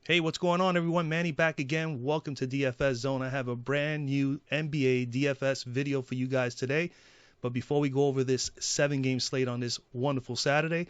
Hey, what's going on, everyone? Manny back again. Welcome to DFS Zone. I have a brand new NBA DFS video for you guys today. But before we go over this 7-game slate on this wonderful Saturday,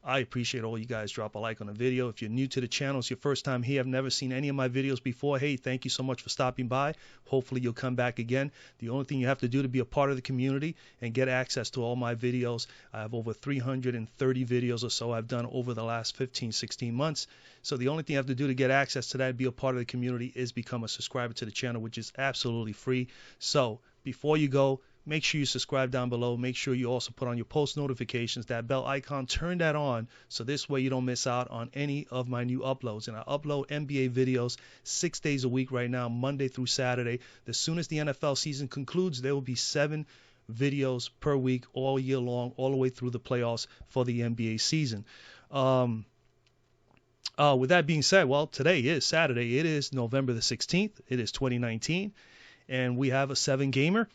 I appreciate all you guys. Drop a like on the video. If you're new to the channel, it's your first time here, I've never seen any of my videos before, hey, thank you so much for stopping by. Hopefully you'll come back again. The only thing you have to do to be a part of the community and get access to all my videos, I have over 330 videos or so I've done over the last 15, 16 months. So the only thing you have to do to get access to that and be a part of the community is become a subscriber to the channel, which is absolutely free. So before you go, make sure you subscribe down below. Make sure you also put on your post notifications, that bell icon, turn that on, so this way you don't miss out on any of my new uploads. And I upload NBA videos 6 days a week right now, Monday through Saturday. As soon as the NFL season concludes, there will be 7 videos per week all year long, all the way through the playoffs for the NBA season. With that being said, well, today is Saturday. It is November the 16th. It is 2019, and we have a 7-gamer.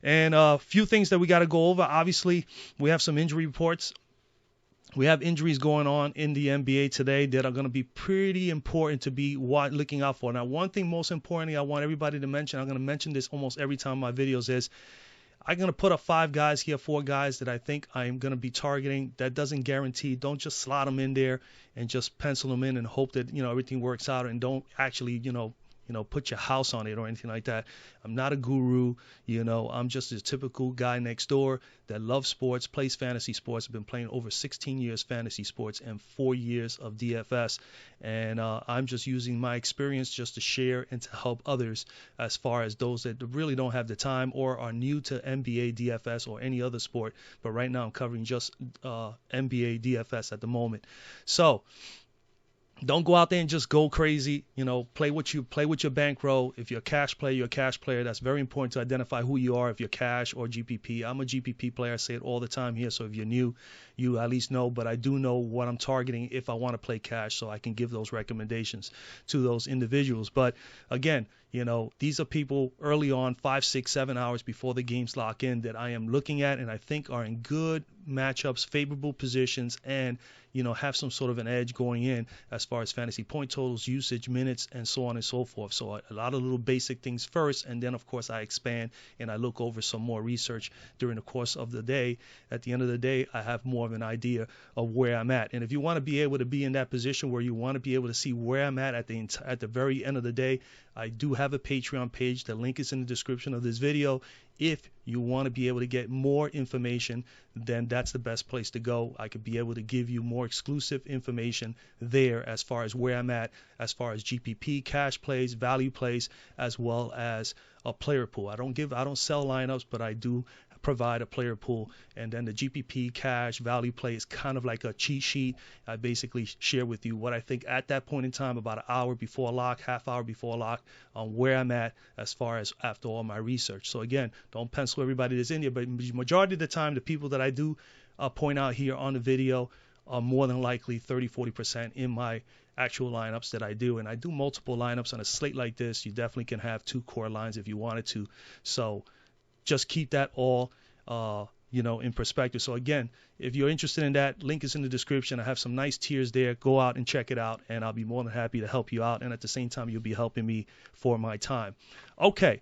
And a few things that we got to go over. Obviously, we have some injury reports. We have injuries going on in the NBA today that are going to be pretty important to be looking out for. Now, one thing most importantly I want everybody to mention, I'm going to mention this almost every time in my videos, is I'm going to put up 5 guys here, 4 guys that I think I'm going to be targeting. That doesn't guarantee. Don't just slot them in there and just pencil them in and hope that, everything works out, and don't actually, put your house on it or anything like that. I'm not a guru, I'm just a typical guy next door that loves sports, plays fantasy sports. I've been playing over 16 years fantasy sports and 4 years of DFS. And I'm just using my experience just to share and to help others, as far as those that really don't have the time or are new to NBA DFS or any other sport. But right now I'm covering just NBA DFS at the moment. So don't go out there and just go crazy. Play with your bankroll. If you're a cash player, you're a cash player. That's very important to identify who you are, if you're cash or GPP. I'm a GPP player. I say it all the time here. So if you're new, you at least know. But I do know what I'm targeting if I want to play cash, so I can give those recommendations to those individuals. But again, these are people early on, 5, 6, 7 hours before the games lock in, that I am looking at and I think are in good matchups, favorable positions, and have some sort of an edge going in as far as fantasy point totals, usage, minutes, and so on and so forth. So a lot of little basic things first, and then of course I expand and I look over some more research during the course of the day. At the end of the day, I have more of an idea of where I'm at. And if you want to be able to be in that position where you want to be able to see where I'm at the very end of the day, I do have a Patreon page. The link is in the description of this video. If you want to be able to get more information, then that's the best place to go. I could be able to give you more exclusive information there as far as where I'm at, as far as GPP, cash plays, value plays, as well as a player pool. I don't sell lineups, but I do provide a player pool, and then the GPP, cash, value play is kind of like a cheat sheet. I basically share with you what I think at that point in time, about an hour before lock, half hour before lock, on where I'm at as far as after all my research. So again, don't pencil everybody that's in here, but majority of the time, the people that I do point out here on the video are more than likely 30-40% in my actual lineups that I do. And I do multiple lineups on a slate like this. You definitely can have 2 core lines if you wanted to. So just keep that all, in perspective. So again, if you're interested in that, link is in the description. I have some nice tiers there. Go out and check it out, and I'll be more than happy to help you out. And at the same time, you'll be helping me for my time. Okay.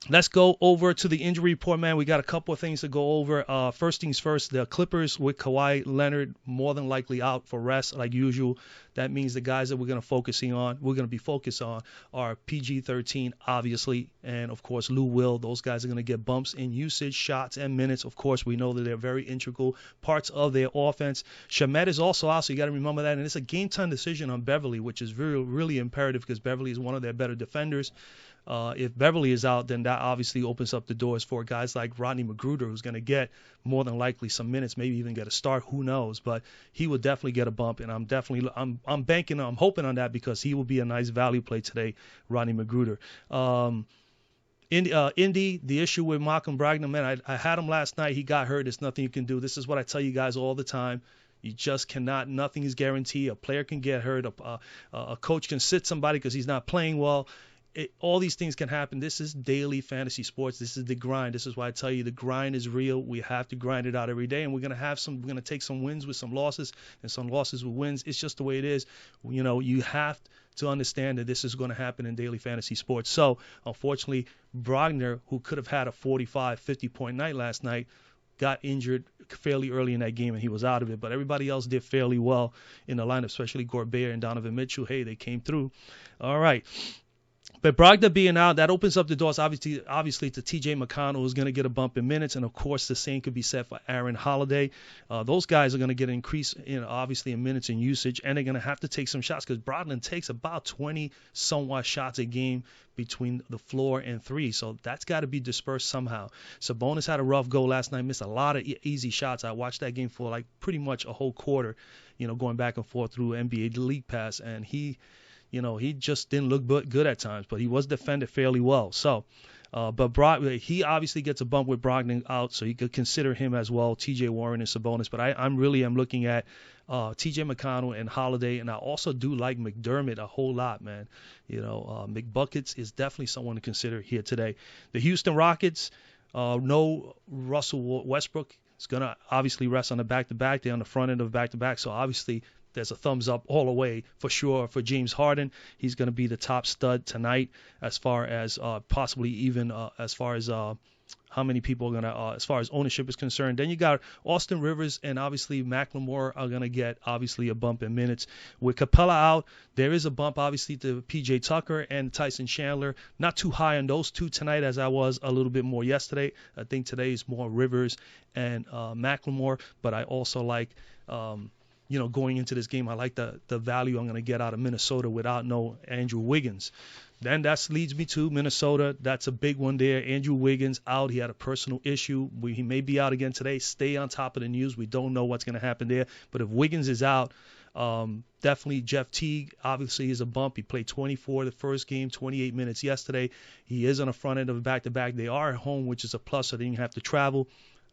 Let's go over to the injury report, man. We got a couple of things to go over. First things first, the Clippers with Kawhi Leonard more than likely out for rest like usual. That means the guys that we're going to be focused on are PG-13, obviously, and of course Lou Will. Those guys are going to get bumps in usage, shots, and minutes. Of course, we know that they're very integral parts of their offense. Shamet is also out, so you got to remember that. And it's a game-time decision on Beverly, which is really, really imperative because Beverly is one of their better defenders. If Beverly is out, then that obviously opens up the doors for guys like Rodney Mcgruder, who's going to get more than likely some minutes, maybe even get a start. Who knows? But he will definitely get a bump, and I'm hoping on that because he will be a nice value play today, Rodney Mcgruder. Indy, the issue with Malcolm Brogdon, man, I had him last night. He got hurt. There's nothing you can do. This is what I tell you guys all the time. You just cannot. Nothing is guaranteed. A player can get hurt. A coach can sit somebody because he's not playing well. all these things can happen. This is daily fantasy sports. This is the grind. This is why I tell you the grind is real. We have to grind it out every day, and we're gonna take some wins with some losses and some losses with wins. It's just the way it is. You have to understand that this is going to happen in daily fantasy sports. So unfortunately, Brogdon, who could have had a 45, 50-point night last night, got injured fairly early in that game, and he was out of it. But everybody else did fairly well in the lineup, especially Gobert and Donovan Mitchell. Hey, they came through. All right. But Brogdon being out, that opens up the doors, obviously to T.J. McConnell, who's going to get a bump in minutes. And, of course, the same could be said for Aaron Holiday. Those guys are going to get an increase, obviously, in minutes and usage, and they're going to have to take some shots because Brogdon takes about 20-somewhat shots a game between the floor and three. So that's got to be dispersed somehow. Sabonis had a rough go last night, missed a lot of easy shots. I watched that game for, pretty much a whole quarter, going back and forth through NBA League Pass, and he just didn't look good at times, but he was defended fairly well. So, but he obviously gets a bump with Brogdon out, so you could consider him as well, T.J. Warren and Sabonis. But I'm looking at T.J. McConnell and Holiday, and I also do like McDermott a whole lot, man. McBuckets is definitely someone to consider here today. The Houston Rockets, no Russell Westbrook. Is going to obviously rest on the back-to-back. They're on the front end of back-to-back, so obviously there's a thumbs up all the way for sure for James Harden. He's going to be the top stud tonight as far as possibly even as far as how many people are going to, as far as ownership is concerned. Then you got Austin Rivers and obviously Mclemore are going to get obviously a bump in minutes. With Capella out, there is a bump obviously to P.J. Tucker and Tyson Chandler. Not too high on those two tonight as I was a little bit more yesterday. I think today is more Rivers and Mclemore, but I also like going into this game, I like the value I'm going to get out of Minnesota without no Andrew Wiggins. Then that leads me to Minnesota. That's a big one there. Andrew Wiggins out. He had a personal issue. He may be out again today. Stay on top of the news. We don't know what's going to happen there. But if Wiggins is out, definitely Jeff Teague obviously is a bump. He played 24 the first game, 28 minutes yesterday. He is on the front end of a back-to-back. They are at home, which is a plus, so they didn't have to travel.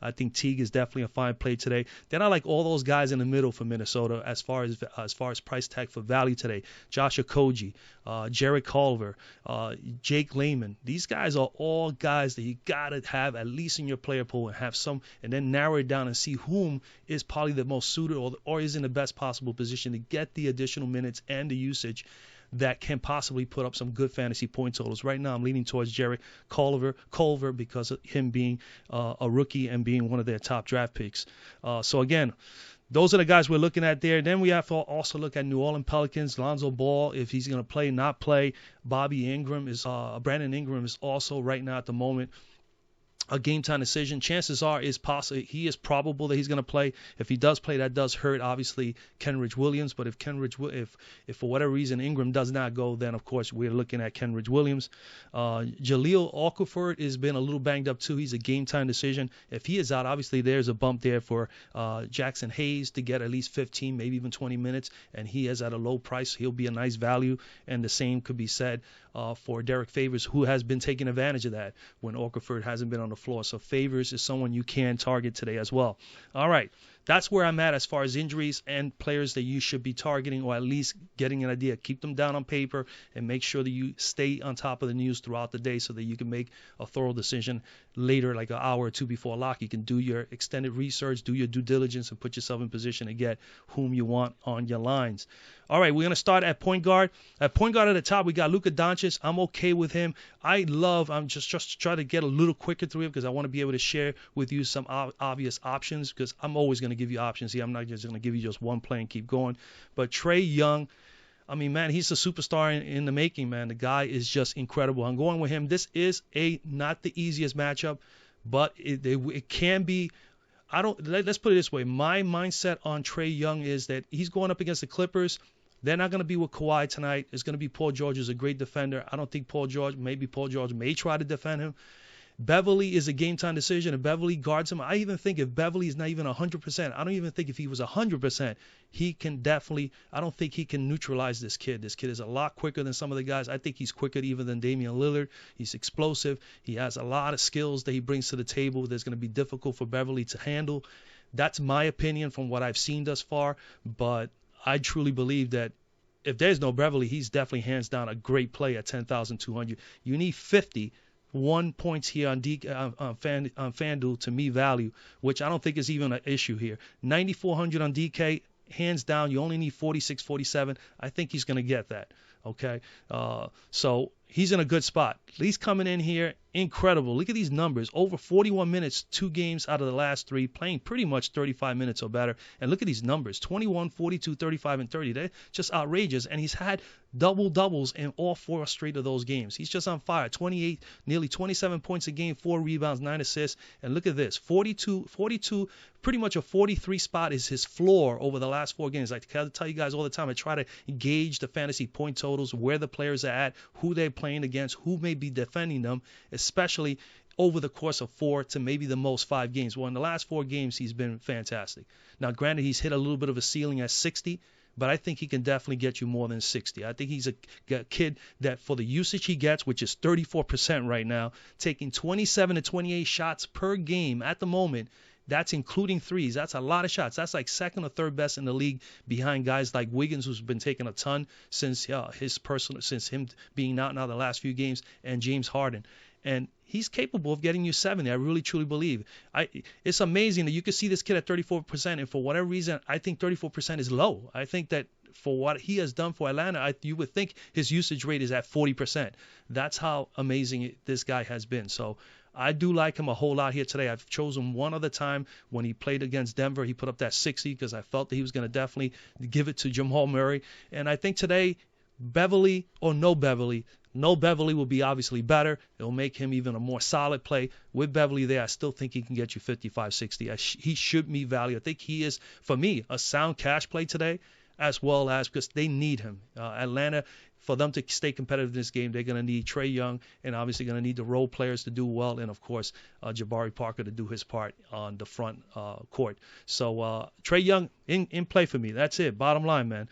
I think Teague is definitely a fine play today. Then I like all those guys in the middle for Minnesota as far as price tag for value today. Josh Okogie, Jared Culver, Jake Layman. These guys are all guys that you gotta have at least in your player pool and have some, and then narrow it down and see whom is probably the most suited or is in the best possible position to get the additional minutes and the usage that can possibly put up some good fantasy point totals. Right now I'm leaning towards Jared Culver because of him being a rookie and being one of their top draft picks. So again, those are the guys we're looking at there. Then we have to also look at New Orleans Pelicans, Lonzo Ball, if he's going to play, not play. Brandon Ingram is also right now at the moment a game time decision. Chances are he is probable that he's going to play. If he does play, that does hurt obviously Kenrich Williams. But if for whatever reason Ingram does not go, then of course we're looking at Kenrich Williams. Jahlil Okafor has been a little banged up too. He's a game time decision. If he is out, obviously there's a bump there for Jackson Hayes to get at least 15, maybe even 20 minutes, and he is at a low price. He'll be a nice value, and the same could be said for Derek Favors, who has been taking advantage of that when Okafor hasn't been on the floor. So Favors is someone you can target today as well. All right. That's where I'm at as far as injuries and players that you should be targeting, or at least getting an idea. Keep them down on paper and make sure that you stay on top of the news throughout the day so that you can make a thorough decision later, like an hour or two before lock. You can do your extended research, do your due diligence, and put yourself in position to get whom you want on your lines. All right, we're going to start at point guard. At point guard at the top, we got Luka Doncic. I'm okay with him. I'm just trying to get a little quicker through it because I want to be able to share with you some obvious options, because I'm always going to give you options here. I'm not just going to give you just one play and keep going. But Trae Young, I mean, man, he's a superstar in the making, man. The guy is just incredible. I'm going with him. This is not the easiest matchup, but it can be. Let's put it this way. My mindset on Trae Young is that he's going up against the Clippers. They're not going to be with Kawhi tonight. It's going to be Paul George, who's a great defender. I don't think Paul George may try to defend him. Beverly is a game time decision. If Beverly guards him, I even think if Beverly is not even 100%, I don't even think if he was 100%, I don't think he can neutralize this kid. This kid is a lot quicker than some of the guys. I think he's quicker even than Damian Lillard. He's explosive. He has a lot of skills that he brings to the table that's going to be difficult for Beverly to handle. That's my opinion from what I've seen thus far, but I truly believe that if there's no Beverly, he's definitely hands down a great play at 10,200. You need 51 points here on FanDuel to me value, which I don't think is even an issue here. 9,400 on DK, hands down. You only need 46, 47. I think he's going to get that. Okay, so he's in a good spot. He's coming in here incredible. Look at these numbers. Over 41 minutes, 2 games out of the last 3, playing pretty much 35 minutes or better. And look at these numbers. 21, 42, 35, and 30. They're just outrageous. And he's had double-doubles in all 4 straight of those games. He's just on fire. 28, nearly 27 points a game, 4 rebounds, 9 assists. And look at this. 42, pretty much a 43 spot is his floor over the last 4 games. I tell you guys all the time, I try to gauge the fantasy point totals, where the players are at, who they're playing against, who may be defending them, especially over the course of 4 to maybe the most 5 games. Well, in the last 4 games, he's been fantastic. Now, granted, he's hit a little bit of a ceiling at 60, but I think he can definitely get you more than 60. I think he's a kid that for the usage he gets, which is 34% right now, taking 27 to 28 shots per game at the moment. That's including threes. That's a lot of shots. That's like second or third best in the league behind guys like Wiggins, who's been taking a ton since since him being out now the last few games, and James Harden. And he's capable of getting you 70. I really, truly believe. It's amazing that you can see this kid at 34%, and for whatever reason, I think 34% is low. I think that for what he has done for Atlanta, you would think his usage rate is at 40%. That's how amazing this guy has been. So I do like him a whole lot here today. I've chosen one other time when he played against Denver. He put up that 60 because I felt that he was going to definitely give it to Jamal Murray. And I think today, Beverly or no Beverly will be obviously better. It'll make him even a more solid play. With Beverly there, I still think he can get you 55, 60. He should meet value. I think he is, for me, a sound cash play today, as well as because they need him. Atlanta, for them to stay competitive in this game, they're going to need Trae Young and obviously going to need the role players to do well, and, of course, Jabari Parker to do his part on the front court. So Trae Young in play for me. That's it. Bottom line, man.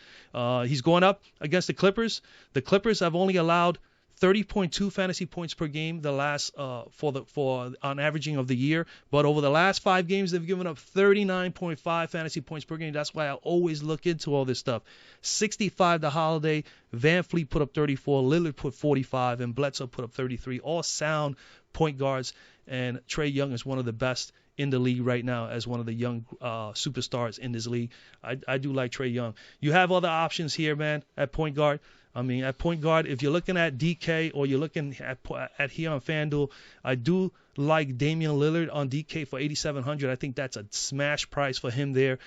He's going up against the Clippers. The Clippers have only allowed 30.2 fantasy points per game the last for on averaging of the year, but over the last 5 games they've given up 39.5 fantasy points per game. That's why I always look into all this stuff. 65 to Holiday, Van Fleet put up 34, Lillard put 45, and Bledsoe put up 33. All sound point guards, and Trae Young is one of the best in the league right now as one of the young superstars in this league. I do like Trae Young. You have other options here, man, at point guard. I mean, at point guard, if you're looking at DK or you're looking at here on FanDuel, I do like Damian Lillard on DK for 8,700. I think that's a smash price for him there,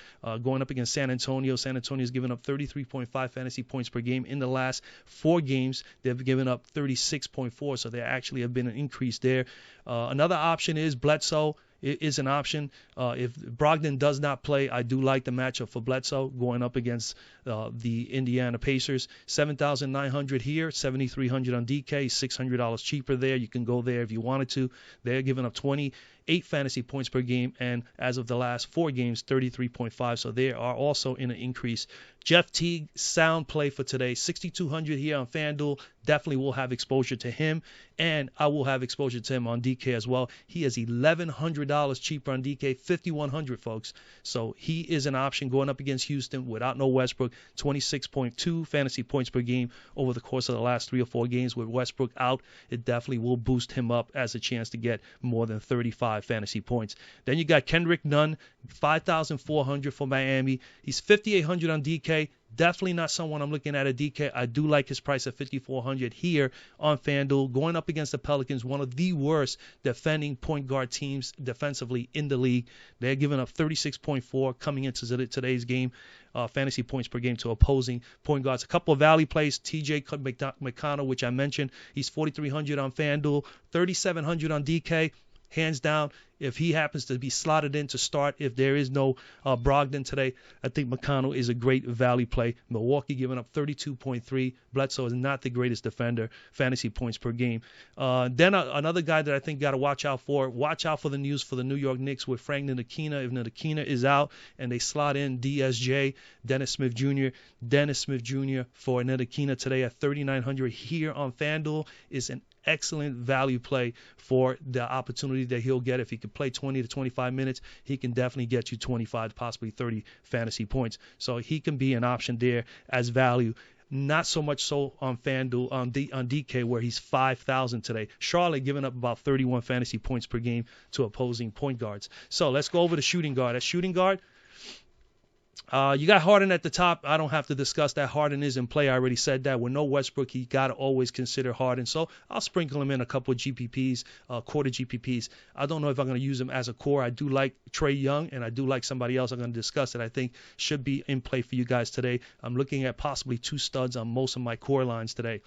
going up against San Antonio. San Antonio's given up 33.5 fantasy points per game. In the last 4 games, they've given up 36.4, so there actually have been an increase there. Another option is Bledsoe. It is an option. If Brogdon does not play, I do like the matchup for Bledsoe going up against the Indiana Pacers. 7,900 here, 7,300 on DK, $600 cheaper there. You can go there if you wanted to. They're giving up 28 fantasy points per game, and as of the last 4 games, 33.5. So they are also in an increase. Jeff Teague, sound play for today. 6,200 here on FanDuel. Definitely will have exposure to him, and I will have exposure to him on DK as well. He is $1,100 cheaper on DK, $5,100, folks. So he is an option going up against Houston without no Westbrook. 26.2 fantasy points per game over the course of the last 3 or 4 games. With Westbrook out, it definitely will boost him up as a chance to get more than 35 fantasy points. Then you got Kendrick Nunn, 5,400 for Miami. He's 5,800 on DK. Definitely not someone I'm looking at DK. I do like his price at 5,400 here on FanDuel. Going up against the Pelicans, one of the worst defending point guard teams defensively in the league. They're giving up 36.4 coming into today's game. Fantasy points per game to opposing point guards. A couple of value plays. TJ McConnell, which I mentioned, he's 4,300 on FanDuel, 3,700 on DK. Hands down, if he happens to be slotted in to start, if there is no Brogdon today, I think McConnell is a great value play. Milwaukee giving up 32.3. Bledsoe is not the greatest defender, fantasy points per game. Then another guy that I think got to watch out for. Watch out for the news for the New York Knicks with Frank Ntilikina. If Ntilikina is out and they slot in DSJ, Dennis Smith Jr. for Ntilikina today at 3,900 here on FanDuel is an excellent value play for the opportunity that he'll get. If he can play 20 to 25 minutes, he can definitely get you 25, possibly 30 fantasy points. So he can be an option there as value. Not so much so on FanDuel, on DK, where he's 5,000 today. Charlotte giving up about 31 fantasy points per game to opposing point guards. So let's go over the shooting guard. At shooting guard, you got Harden at the top. I don't have to discuss that. Harden is in play. I already said that. With no Westbrook, you got to always consider Harden. So I'll sprinkle him in a couple of GPPs, quarter GPPs. I don't know if I'm going to use him as a core. I do like Trae Young, and I do like somebody else I'm going to discuss that I think should be in play for you guys today. I'm looking at possibly 2 studs on most of my core lines today.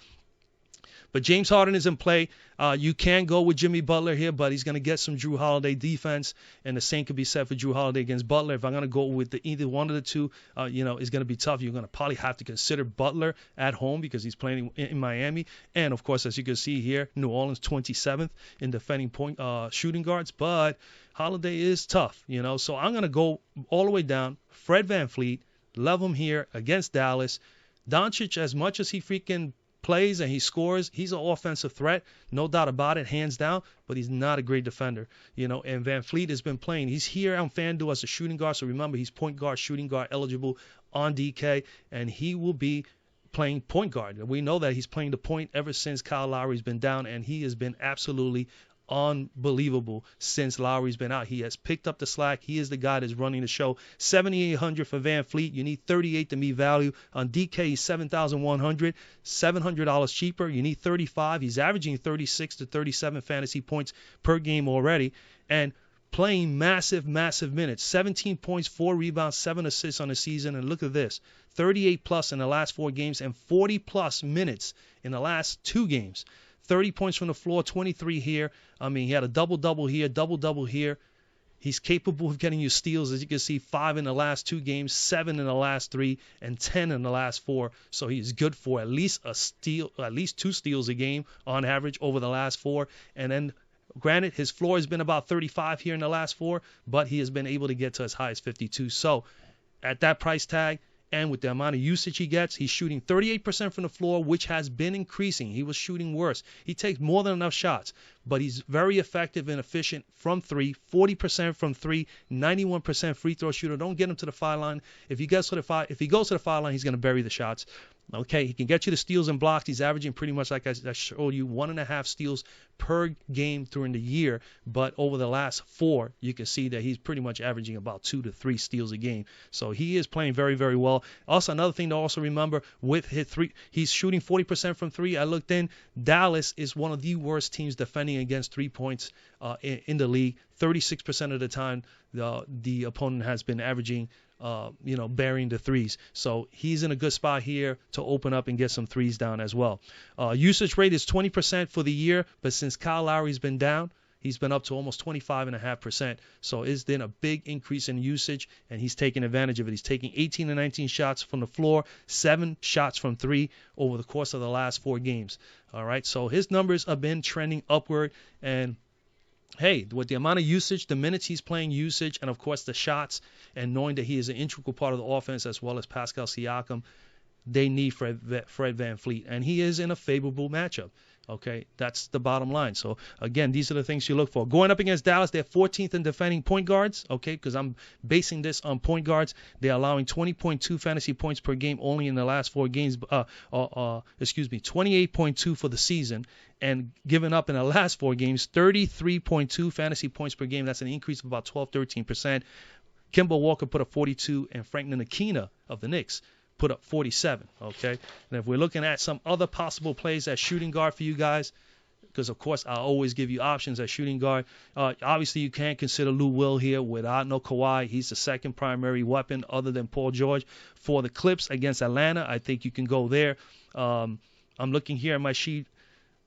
But James Harden is in play. You can go with Jimmy Butler here, but he's going to get some Jrue Holiday defense, and the same could be said for Jrue Holiday against Butler. If I'm going to go with either one of the two, it's going to be tough. You're going to probably have to consider Butler at home because he's playing in Miami. And, of course, as you can see here, New Orleans 27th in defending point shooting guards. But Holiday is tough, So I'm going to go all the way down. Fred VanVleet, love him here against Dallas. Doncic, as much as he freaking plays and he scores, he's an offensive threat, no doubt about it, hands down, but he's not a great defender, and VanVleet has been playing. He's here on FanDuel as a shooting guard, so remember, he's point guard, shooting guard eligible on DK, and he will be playing point guard. We know that he's playing the point ever since Kyle Lowry's been down, and he has been absolutely unbelievable since Lowry's been out. He has picked up the slack. He is the guy that's running the show. 7,800 for VanVleet. You need 38 to meet value. On DK, he's 7,100, $700 cheaper. You need 35. He's averaging 36 to 37 fantasy points per game already, and playing massive minutes. 17 points, 4 rebounds, 7 assists on the season. And look at this, 38 plus in the last 4 games and 40 plus minutes in the last 2 games. 30 points from the floor, 23 here. He had a double-double here, double-double here. He's capable of getting you steals. As you can see, 5 in the last 2 games, 7 in the last 3, and 10 in the last 4. So he's good for at least a steal, at least 2 steals a game on average over the last 4. And then, granted, his floor has been about 35 here in the last 4, but he has been able to get to as high as 52. So at that price tag, and with the amount of usage he gets, he's shooting 38% from the floor, which has been increasing. He was shooting worse. He takes more than enough shots, but he's very effective and efficient from 3, 40% from 3, 91% free throw shooter. Don't get him to the foul line. If he goes to the foul line, he's going to bury the shots. Okay, he can get you the steals and blocks. He's averaging pretty much, like I showed you, 1.5 steals per game during the year. But over the last 4, you can see that he's pretty much averaging about 2 to 3 steals a game. So he is playing very, very well. Also, another thing to also remember, with his 3, he's shooting 40% from 3. I looked in. Dallas is one of the worst teams defending against 3 points in the league. 36% of the time, the opponent has been averaging burying the threes. So he's in a good spot here to open up and get some threes down as well. Usage rate is 20% for the year, but since Kyle Lowry's been down, he's been up to almost 25.5%. So it's been a big increase in usage, and he's taking advantage of it. He's taking 18 to 19 shots from the floor, 7 shots from 3 over the course of the last 4 games. All right, so his numbers have been trending upward, and hey, with the amount of usage, the minutes he's playing, usage, and of course the shots, and knowing that he is an integral part of the offense as well as Pascal Siakam, they need Fred VanVleet, and he is in a favorable matchup. Okay, that's the bottom line. So, again, these are the things you look for. Going up against Dallas, they're 14th in defending point guards, okay, because I'm basing this on point guards. They're allowing 20.2 fantasy points per game only in the last 4 games, 28.2 for the season, and giving up in the last 4 games, 33.2 fantasy points per game. That's an increase of about 13%. Kemba Walker put up 42, and Frank Ntilikina of the Knicks put up 47, okay? And if we're looking at some other possible plays at shooting guard for you guys, because, of course, I'll always give you options at shooting guard. Obviously, you can't consider Lou Will here without no Kawhi. He's the second primary weapon other than Paul George. For the Clips against Atlanta, I think you can go there. I'm looking here at my sheet.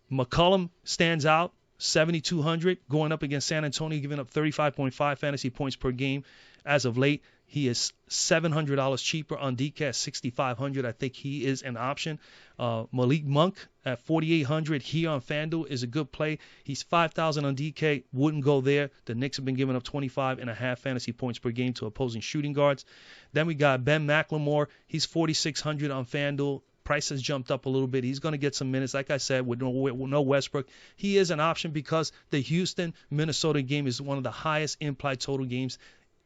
McCollum stands out, 7,200, going up against San Antonio, giving up 35.5 fantasy points per game as of late. He is $700 cheaper on DK at $6,500. I think he is an option. Malik Monk at $4,800 here on FanDuel is a good play. He's $5,000 on DK. Wouldn't go there. The Knicks have been giving up 25.5 fantasy points per game to opposing shooting guards. Then we got Ben Mclemore. He's $4,600 on FanDuel. Price has jumped up a little bit. He's going to get some minutes. Like I said, with no Westbrook, he is an option because the Houston-Minnesota game is one of the highest implied total games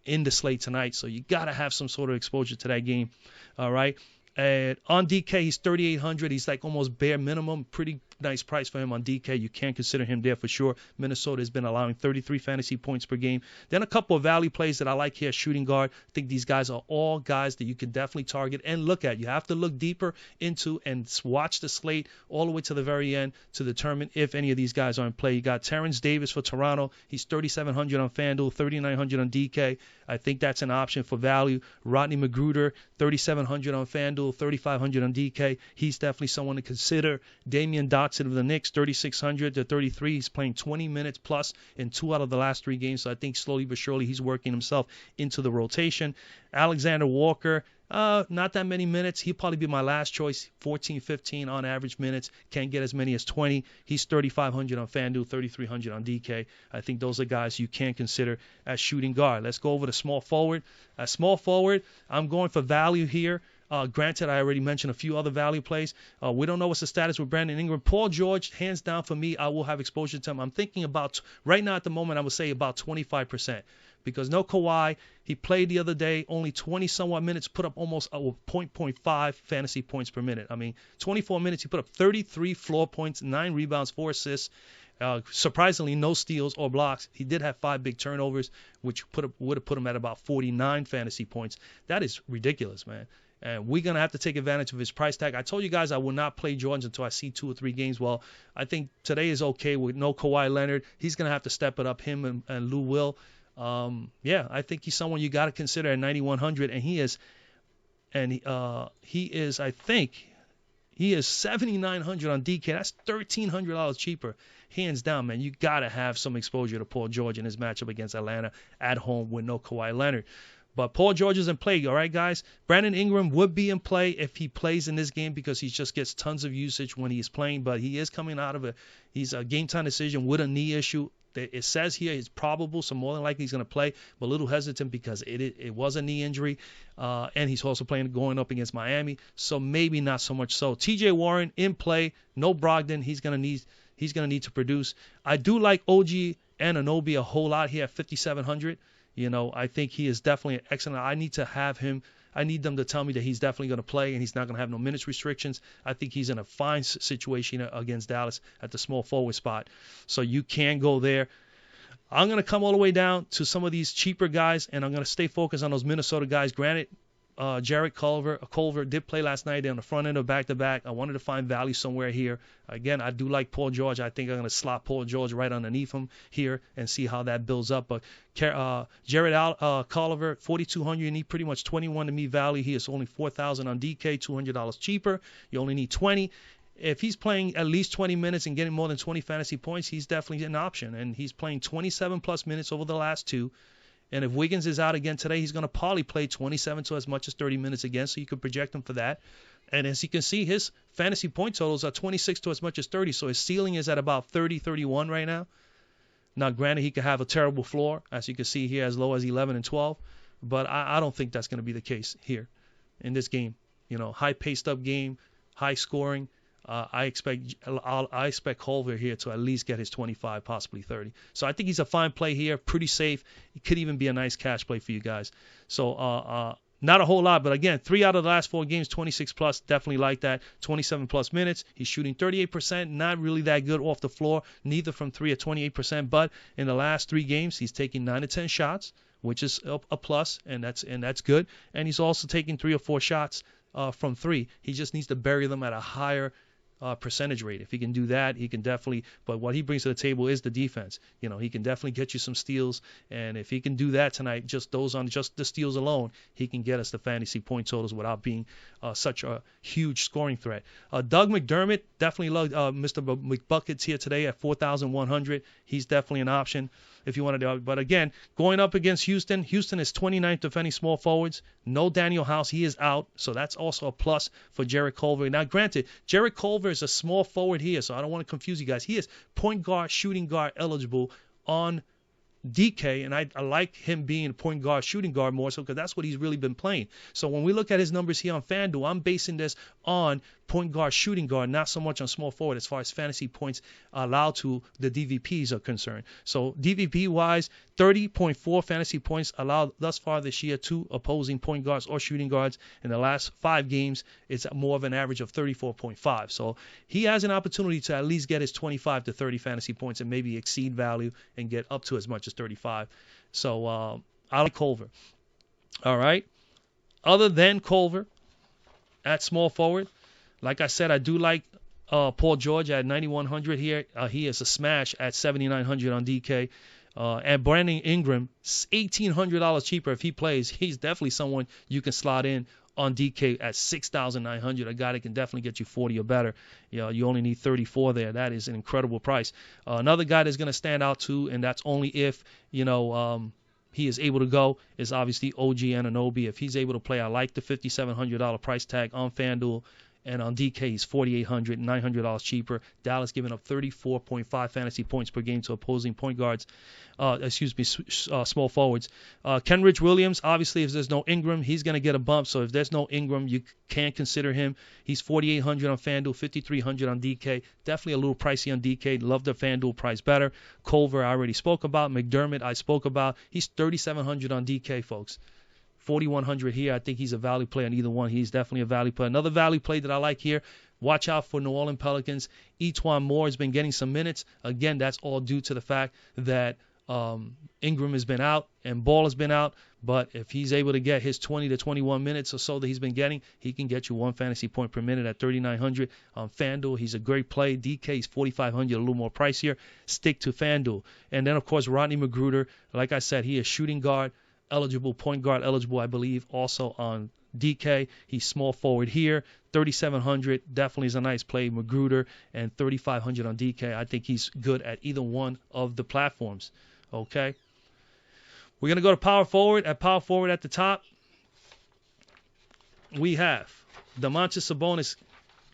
in the slate tonight, so you got to have some sort of exposure to that game. All right. And on DK, he's 3,800. He's like almost bare minimum. Pretty nice price for him on DK. You can consider him there for sure. Minnesota has been allowing 33 fantasy points per game. Then a couple of value plays that I like here. Shooting guard. I think these guys are all guys that you can definitely target and look at. You have to look deeper into and watch the slate all the way to the very end to determine if any of these guys are in play. You got Terrence Davis for Toronto. He's 3,700 on FanDuel, 3,900 on DK. I think that's an option for value. Rodney Mcgruder, 3,700 on FanDuel, 3,500 on DK. He's definitely someone to consider. Damian Dotson of the Knicks, 3,600 to 33. He's playing 20 minutes plus in 2 out of the last 3 games. So I think slowly but surely he's working himself into the rotation. Alexander Walker, not that many minutes. He'll probably be my last choice. 14, 15 on average minutes. Can't get as many as 20. He's 3,500 on FanDuel, 3,300 on DK. I think those are guys you can consider as shooting guard. Let's go over to small forward. At small forward, I'm going for value here. Granted, I already mentioned a few other value plays. We don't know what's the status with Brandon Ingram. Paul George, hands down for me, I will have exposure to him. I'm thinking about, right now at the moment, I would say about 25%. Because no Kawhi, he played the other day, only 20-somewhat minutes, put up almost 0.5 fantasy points per minute. I mean, 24 minutes, he put up 33 floor points, 9 rebounds, 4 assists. Surprisingly, no steals or blocks. He did have 5 big turnovers, which would have put him at about 49 fantasy points. That is ridiculous, man. And we're going to have to take advantage of his price tag. I told you guys I will not play George until I see 2 or 3 games. Well, I think today is okay with no Kawhi Leonard. He's going to have to step it up, him and Lou Will. Yeah, I think he's someone you got to consider at 9,100, and he is, I think, he is 7,900 on DK. That's $1,300 cheaper, hands down, man. You got to have some exposure to Paul George in his matchup against Atlanta at home with no Kawhi Leonard. But Paul George is in play, all right, guys? Brandon Ingram would be in play if he plays in this game because he just gets tons of usage when he's playing. But he is coming out of he's a game-time decision with a knee issue. It says here it's probable, so more than likely he's going to play, but a little hesitant because it was a knee injury, and he's also going up against Miami, so maybe not so much so. T.J. Warren in play, no Brogdon. He's going to need to produce. I do like OG Anunoby a whole lot here at 5,700. You know, I think he is definitely excellent. I need to have him. I need them to tell me that he's definitely going to play and he's not going to have no minutes restrictions. I think he's in a fine situation against Dallas at the small forward spot. So you can go there. I'm going to come all the way down to some of these cheaper guys, and I'm going to stay focused on those Minnesota guys. Granted, Jarrett Culver did play last night on the front end of back-to-back. I wanted to find value somewhere here. Again, I do like Paul George. I think I'm going to slot Paul George right underneath him here and see how that builds up. But Jarrett Culver, 4,200. You need pretty much 21 to me value. He is only 4,000 on DK, $200 cheaper. You only need 20. If he's playing at least 20 minutes and getting more than 20 fantasy points, he's definitely an option. And he's playing 27-plus minutes over the last 2. And if Wiggins is out again today, he's going to probably play 27 to as much as 30 minutes again, so you could project him for that. And as you can see, his fantasy point totals are 26 to as much as 30, so his ceiling is at about 30, 31 right now. Now, granted, he could have a terrible floor, as you can see here, as low as 11 and 12, but I don't think that's going to be the case here in this game. You know, high-paced up game, high scoring. I expect Culver here to at least get his 25, possibly 30. So I think he's a fine play here, pretty safe. It could even be a nice cash play for you guys. So not a whole lot, but again, 3 out of the last 4 games, 26 plus, definitely like that. 27 plus minutes. He's shooting 38%, not really that good off the floor, neither from 3 at 28%, but in the last 3 games, he's taking 9 to 10 shots, which is a plus, and that's good. And he's also taking 3 or 4 shots from 3. He just needs to bury them at a higher percentage rate. If he can do that, he can definitely, but what he brings to the table is the defense. You know, he can definitely get you some steals, and if he can do that tonight, just the steals alone, he can get us the fantasy point totals without being such a huge scoring threat. Doug McDermott, definitely love Mr. McBuckets here today at 4,100. He's definitely an option if you want to do it. But again, going up against Houston is 29th defending small forwards. No Daniel House. He is out. So that's also a plus for Jarrett Culver. Now, granted, Jarrett Culver is a small forward here, so I don't want to confuse you guys. He is point guard, shooting guard eligible on DK, and I like him being a point guard, shooting guard more so because that's what he's really been playing. So when we look at his numbers here on FanDuel, I'm basing this on point guard, shooting guard, not so much on small forward as far as fantasy points allowed to the DVPs are concerned. So DVP-wise, 30.4 fantasy points allowed thus far this year to opposing point guards or shooting guards. In the last 5 games, it's more of an average of 34.5. So he has an opportunity to at least get his 25 to 30 fantasy points and maybe exceed value and get up to as much as 35. So I like Culver. All right. Other than Culver at small forward, like I said, I do like Paul George at 9,100 here. He is a smash at 7,900 on DK. And Brandon Ingram, $1,800 cheaper if he plays. He's definitely someone you can slot in on DK at 6,900. A guy that can definitely get you 40 or better. You only need 34 there. That is an incredible price. Another guy that's going to stand out too, and that's only if he is able to go, is obviously OG Anunoby. If he's able to play, I like the $5,700 price tag on FanDuel. And on DK, he's $4,800, $900 cheaper. Dallas giving up 34.5 fantasy points per game to opposing point guards. Small forwards. Kenrich Williams, obviously, if there's no Ingram, he's going to get a bump. So if there's no Ingram, you can't consider him. He's $4,800 on FanDuel, $5,300 on DK. Definitely a little pricey on DK. Love the FanDuel price better. Culver, I already spoke about. McDermott, I spoke about. He's $3,700 on DK, folks. 4,100 here. I think he's a value play on either one. He's definitely a value play. Another value play that I like here, watch out for New Orleans Pelicans. Etuan Moore has been getting some minutes. Again, that's all due to the fact that Ingram has been out and Ball has been out. But if he's able to get his 20 to 21 minutes or so that he's been getting, he can get you 1 fantasy point per minute at 3,900 on FanDuel. He's a great play. DK is 4,500, a little more pricier. Stick to FanDuel. And then, of course, Rodney Mcgruder. Like I said, he is shooting guard eligible, point guard eligible, I believe, also on DK. He's small forward here. 3,700 definitely is a nice play. Mcgruder, and 3,500 on DK. I think he's good at either one of the platforms. Okay. We're going to go to power forward. At power forward at the top, we have Domantas Sabonis.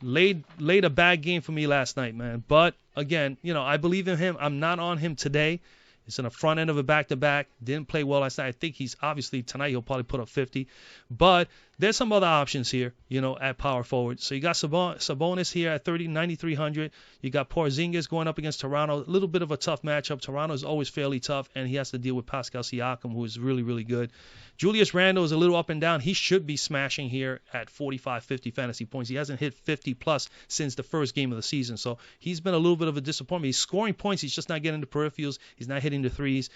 Laid a bad game for me last night, man. But, again, I believe in him. I'm not on him today. It's in the front end of a back-to-back. Didn't play well last night. I think he's obviously tonight he'll probably put up 50. But there's some other options here, at power forward. So you got Sabonis here at 9,300. You got Porzingis going up against Toronto. A little bit of a tough matchup. Toronto is always fairly tough, and he has to deal with Pascal Siakam, who is really, really good. Julius Randle is a little up and down. He should be smashing here at 45, 50 fantasy points. He hasn't hit 50-plus since the first game of the season. So he's been a little bit of a disappointment. He's scoring points. He's just not getting the peripherals. He's not hitting the threes.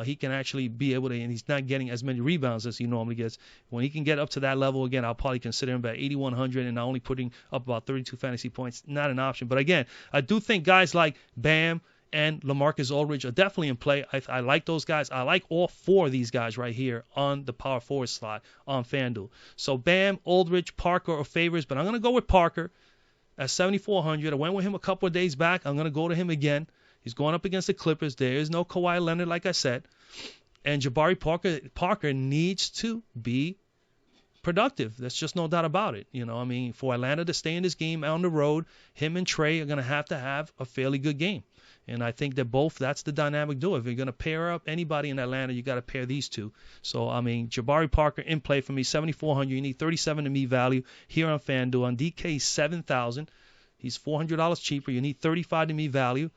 He can actually be able to, and he's not getting as many rebounds as he normally gets. When he can get up to that level, again, I'll probably consider him about 8,100 and not only putting up about 32 fantasy points. Not an option. But again, I do think guys like Bam and LaMarcus Aldridge are definitely in play. I like those guys. I like all 4 of these guys right here on the power forward slot on FanDuel. So Bam, Aldridge, Parker are favorites, but I'm going to go with Parker at 7,400. I went with him a couple of days back. I'm going to go to him again. He's going up against the Clippers. There is no Kawhi Leonard, like I said. And Jabari Parker needs to be productive. There's just no doubt about it. For Atlanta to stay in this game on the road, him and Trey are going to have a fairly good game. And I think that that's the dynamic duo. If you're going to pair up anybody in Atlanta, you got to pair these two. So, Jabari Parker in play for me, 7,400. You need 37 to me value here on FanDuel. On DK, 7,000. He's $400 cheaper. You need 35 to me value.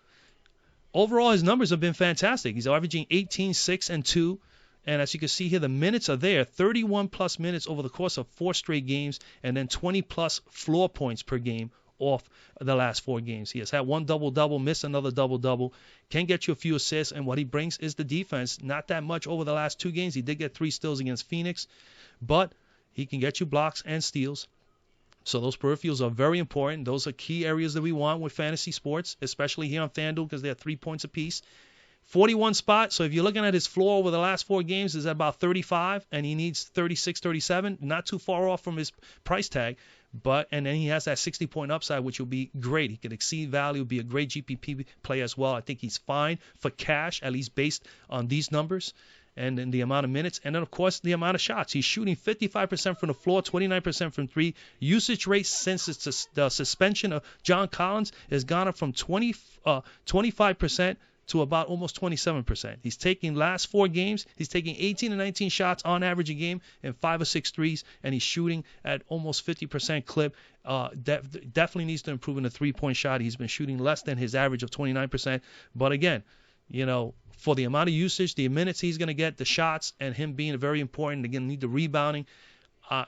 Overall, his numbers have been fantastic. He's averaging 18, 6, and 2. And as you can see here, the minutes are there. 31-plus minutes over the course of 4 straight games, and then 20-plus floor points per game off the last 4 games. He has had 1 double-double, missed another double-double, can get you a few assists, and what he brings is the defense. Not that much over the last 2 games. He did get 3 steals against Phoenix, but he can get you blocks and steals. So those peripherals are very important. Those are key areas that we want with fantasy sports, especially here on FanDuel because they're 3 points apiece. 41 spot, so if you're looking at his floor over the last 4 games, is at about 35, and he needs 36, 37. Not too far off from his price tag. And then he has that 60-point upside, which will be great. He could exceed value, be a great GPP play as well. I think he's fine for cash, at least based on these numbers and in the amount of minutes. And then, of course, the amount of shots. He's shooting 55% from the floor, 29% from 3. Usage rate since the suspension of John Collins has gone up from 25% to about almost 27%. He's taking last 4 games, he's taking 18 to 19 shots on average a game and 5 or 6 threes, and he's shooting at almost 50% clip. Definitely needs to improve in the 3-point shot. He's been shooting less than his average of 29%. But again, for the amount of usage, the minutes he's going to get, the shots, and him being very important, they're going to need the rebounding.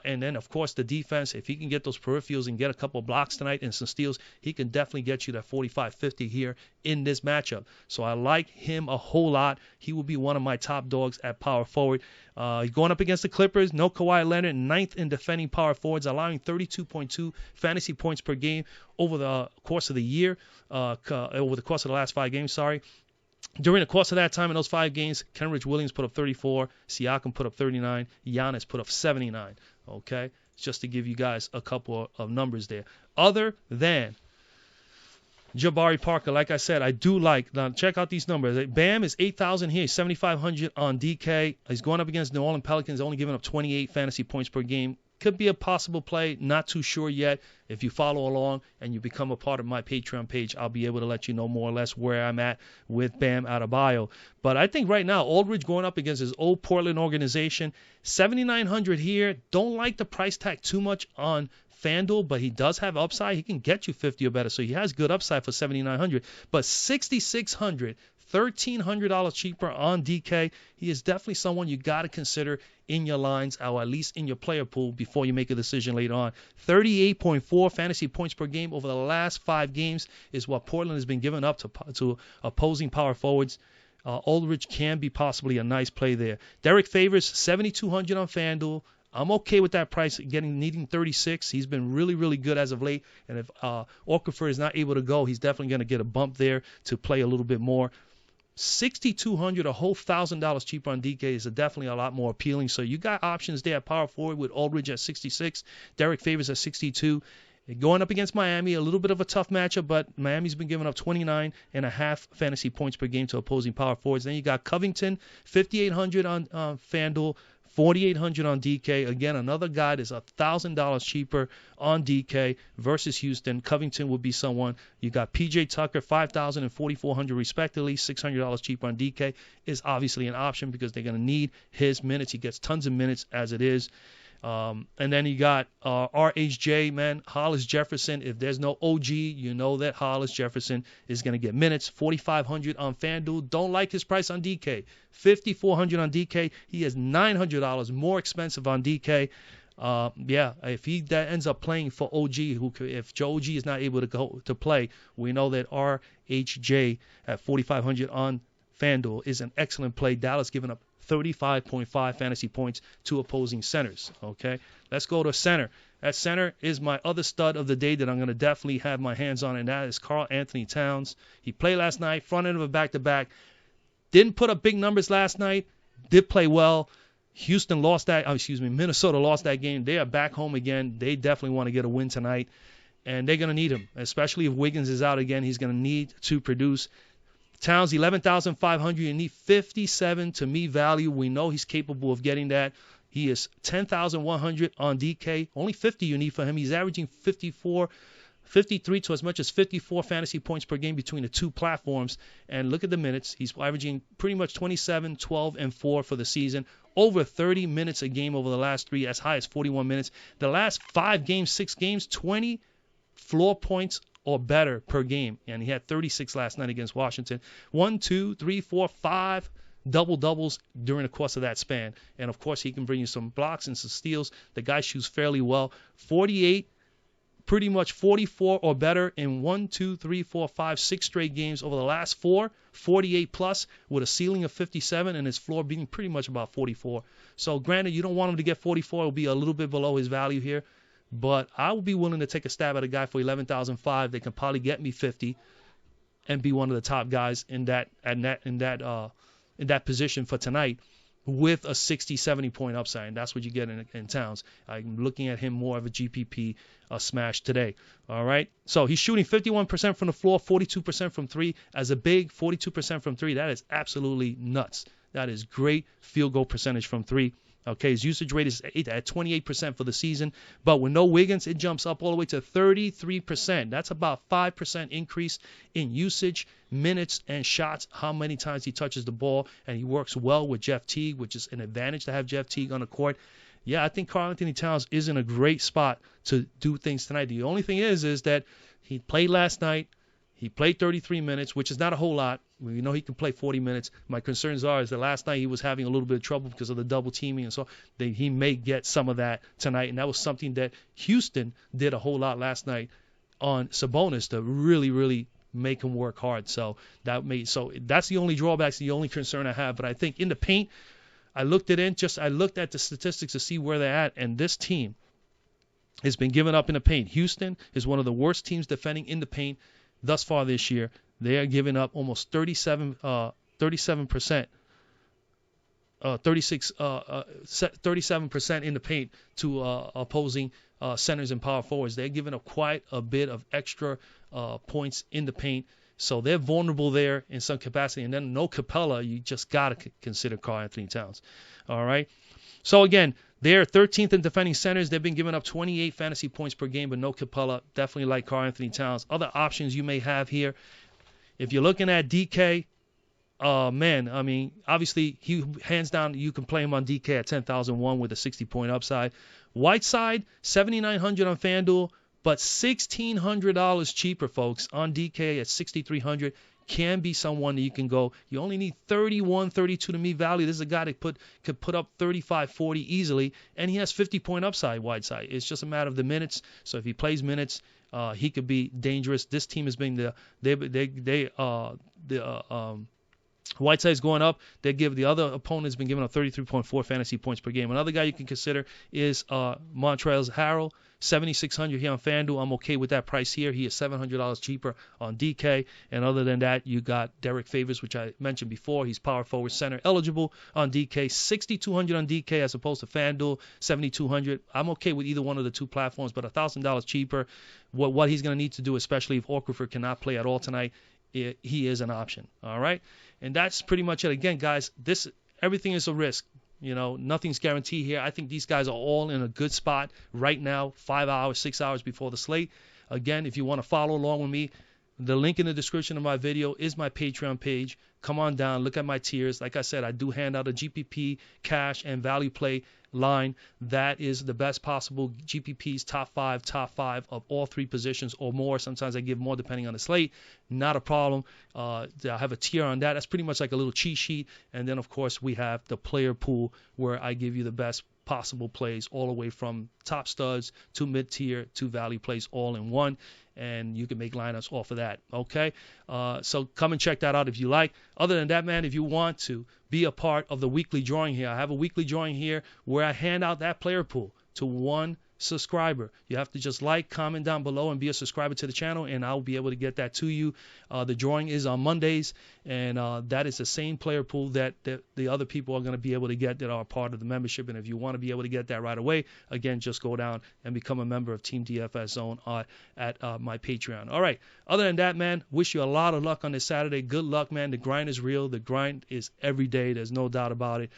And then, of course, the defense. If he can get those peripherals and get a couple of blocks tonight and some steals, he can definitely get you that 45-50 here in this matchup. So I like him a whole lot. He will be one of my top dogs at power forward. Going up against the Clippers, no Kawhi Leonard, 9th in defending power forwards, allowing 32.2 fantasy points per game over the course of the year, over the course of the last 5 games, During the course of that time in those 5 games, Kenrich Williams put up 34, Siakam put up 39, Giannis put up 79. Okay, just to give you guys a couple of numbers there. Other than Jabari Parker, like I said, I do like. Now check out these numbers. Bam is 8,000 here, 7,500 on DK. He's going up against New Orleans Pelicans, only giving up 28 fantasy points per game. Could be a possible play, not too sure yet. If you follow along and you become a part of my Patreon page, I'll be able to let you know more or less where I'm at with Bam Adebayo. But I think right now, Aldridge going up against his old Portland organization, 7,900 here. Don't like the price tag too much on FanDuel, but he does have upside. He can get you 50 or better, so he has good upside for 7,900. But 6,600, $1,300 cheaper on DK. He is definitely someone you got to consider in your lines, or at least in your player pool before you make a decision later on. 38.4 fantasy points per game over the last 5 games is what Portland has been giving up to opposing power forwards. Aldridge can be possibly a nice play there. Derek Favors, 7,200 on FanDuel. I'm okay with that price, needing 36. He's been really, really good as of late. And if Okafor is not able to go, he's definitely going to get a bump there to play a little bit more. 6,200, a whole $1,000 cheaper on DK is definitely a lot more appealing. So you got options there at power forward with Aldridge at 66, Derek Favors at 62. Going up against Miami, a little bit of a tough matchup, but Miami's been giving up 29.5 fantasy points per game to opposing power forwards. Then you got Covington, 5,800 on FanDuel, 4,800 on DK. Again, another guy that's $1,000 cheaper on DK versus Houston. Covington would be someone. You got PJ Tucker, 5,000 and 4,400 respectively. $600 cheaper on DK is obviously an option because they're going to need his minutes. He gets tons of minutes as it is. And then you got RHJ, man, Hollis Jefferson. If there's no OG, you know that Hollis Jefferson is going to get minutes. 4,500 on FanDuel. Don't like his price on DK. 5,400 on DK. He is $900 more expensive on DK. If he ends up playing for OG, if Joe OG is not able to go to play, we know that RHJ at 4,500 on FanDuel is an excellent play. Dallas giving up 35.5 fantasy points to opposing centers. Okay, let's go to center. At center is my other stud of the day that I'm going to definitely have my hands on, and that is Karl-Anthony Towns. He played last night, front end of a back-to-back. Didn't put up big numbers last night. Did play well. Minnesota lost that game. They are back home again. They definitely want to get a win tonight, and they're going to need him, especially if Wiggins is out again. He's going to need to produce. Towns, 11,500. You need 57 to me value. We know he's capable of getting that. He is 10,100 on DK. Only 50 you need for him. He's averaging 53 to as much as 54 fantasy points per game between the two platforms. And look at the minutes. He's averaging pretty much 27, 12, and 4 for the season. Over 30 minutes a game over the last 3, as high as 41 minutes. The last 5 games, 6 games, 20 floor points or better per game, and he had 36 last night against Washington. 1, 2, 3, 4, 5 double-doubles during the course of that span. And, of course, he can bring you some blocks and some steals. The guy shoots fairly well. 48, pretty much 44 or better in 1, 2, 3, 4, 5, 6 straight games over the last 4, 48 plus with a ceiling of 57 and his floor being pretty much about 44. So, granted, you don't want him to get 44. It'll be a little bit below his value here. But I would be willing to take a stab at a guy for 11,500. They can probably get me 50 and be one of the top guys in that position for tonight with a 60, 70 point upside. And that's what you get in Towns. I'm looking at him more of a GPP smash today. All right. So he's shooting 51% from the floor, 42% from 3. As a big, 42% from 3. That is absolutely nuts. That is great field goal percentage from 3. Okay, his usage rate is at 28% for the season, but with no Wiggins, it jumps up all the way to 33%. That's about 5% increase in usage, minutes, and shots, how many times he touches the ball, and he works well with Jeff Teague, which is an advantage to have Jeff Teague on the court. Yeah, I think Karl-Anthony Towns is in a great spot to do things tonight. The only thing is that he played last night. He played 33 minutes, which is not a whole lot. We know he can play 40 minutes. My concerns is that last night he was having a little bit of trouble because of the double teaming, and so he may get some of that tonight. And that was something that Houston did a whole lot last night on Sabonis to really, really make him work hard. So that's the only drawback, the only concern I have. But I think in the paint, I looked at the statistics to see where they're at, and this team has been giving up in the paint. Houston is one of the worst teams defending in the paint thus far this year. They are giving up almost 37% in the paint to opposing centers and power forwards. They're giving up quite a bit of extra points in the paint. So they're vulnerable there in some capacity. And then no Capella, you just got to consider Karl-Anthony Towns. All right. So again, they're 13th in defending centers. They've been giving up 28 fantasy points per game, but no Capella. Definitely like Karl-Anthony Towns. Other options you may have here, if you're looking at DK, man, I mean, obviously, hands down, you can play him on DK at 10,001 with a 60-point upside. Whiteside, 7,900 on FanDuel, but $1,600 cheaper, folks, on DK at 6,300. Can be someone that you can go. You only need 31, 32 to meet value. This is a guy that could put up 35, 40 easily, and he has 50-point upside, Whiteside. It's just a matter of the minutes. So if he plays minutes, he could be dangerous. This team has been Whiteside's going up. They give the other opponent's been giving up 33.4 fantasy points per game. Another guy you can consider is Montrezl Harrell, 7,600 here on FanDuel. I'm okay with that price here. He is $700 cheaper on DK. And other than that, you got Derek Favors, which I mentioned before. He's power forward center eligible on DK, 6,200 on DK as opposed to FanDuel, 7,200. I'm okay with either one of the two platforms, but $1,000 cheaper. What he's going to need to do, especially if Okafor cannot play at all tonight, he is an option. All right. And that's pretty much it. Again, guys, everything is a risk. You know, nothing's guaranteed here. I think these guys are all in a good spot right now, 5 hours, 6 hours before the slate. Again, if you want to follow along with me, the link in the description of my video is my Patreon page. Come on down, look at my tiers. Like I said, I do hand out a GPP, cash, and value play line. That is the best possible GPPs, top five of all three positions or more. Sometimes I give more depending on the slate. Not a problem. I have a tier on that. That's pretty much like a little cheat sheet. And then, of course, we have the player pool where I give you the best possible plays all the way from top studs to mid-tier to value plays all in one. And you can make lineups off of that, okay? So come and check that out if you like. Other than that, man, if you want to be a part of the weekly drawing here, I have a weekly drawing here where I hand out that player pool to one subscriber. You have to just like, comment down below, and be a subscriber to the channel, and I'll be able to get that to you. The drawing is on Mondays, and that is the same player pool that the other people are going to be able to get that are part of the membership. And if you want to be able to get that right away, again, just go down and become a member of Team DFS Zone at my Patreon. All right. Other than that, man, wish you a lot of luck on this Saturday. Good luck, man. The grind is real. The grind is every day. There's no doubt about it.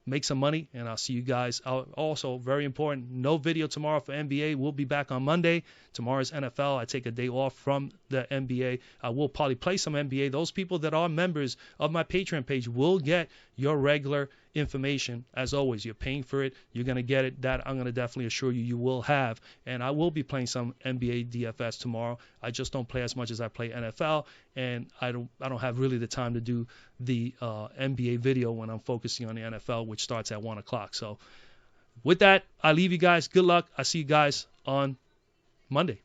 Make some money, and I'll see you guys. Also, very important, no video tomorrow for NBA. We'll be back on Monday. Tomorrow's NFL. I take a day off from the NBA. I will probably play some NBA. Those people that are members of my Patreon page will get your regular information. As always, you're paying for it. You're going to get it. That I'm going to definitely assure you will have. And I will be playing some NBA DFS tomorrow. I just don't play as much as I play NFL, and I don't have really the time to do the NBA video when I'm focusing on the NFL, which starts at 1 o'clock. So with that, I leave you guys. Good luck. I see you guys on Monday.